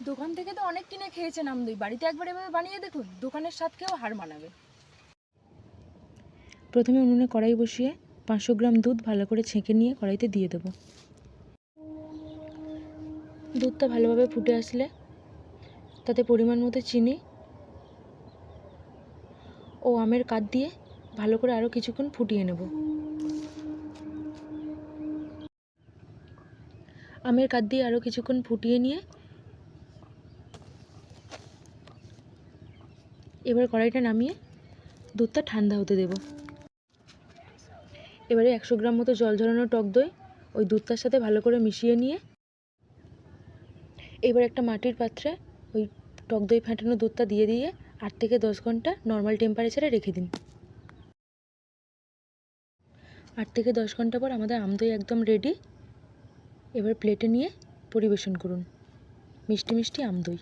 দোকান থেকে তো অনেক কিনে খেয়েছেন আম দই, বাড়িতে একবার এভাবে বানিয়ে দেখুন, দোকানের স্বাদ খেয়েও হার মানাবে। প্রথমে উনুনে কড়াই বসিয়ে 500 গ্রাম দুধ ভালো করে ছেঁকে নিয়ে কড়াইতে দিয়ে দেবো। দুধটা ভালোভাবে ফুটে আসলে তাতে পরিমাণ মতো চিনি ও আমের কাঠ দিয়ে ভালো করে আরও কিছুক্ষণ ফুটিয়ে নেব। আমের কাঠ দিয়ে আরও কিছুক্ষণ ফুটিয়ে নিয়ে এবার কড়াইটা নামিয়ে দুধটা ঠান্ডা হতে দেব। এবারে 100 গ্রাম মতো জল ঝরানো টক দই ওই দুধটার সাথে ভালো করে মিশিয়ে নিয়ে এবার একটা মাটির পাত্রে ওই টক দই ফেটানো দুধটা দিয়ে 8 থেকে 10 ঘন্টা নর্মাল টেম্পারেচারে রেখে দিন। 8 থেকে 10 ঘন্টা পর আমাদের আম দই একদম রেডি। এবার প্লেটে নিয়ে পরিবেশন করুন মিষ্টি মিষ্টি আম দই।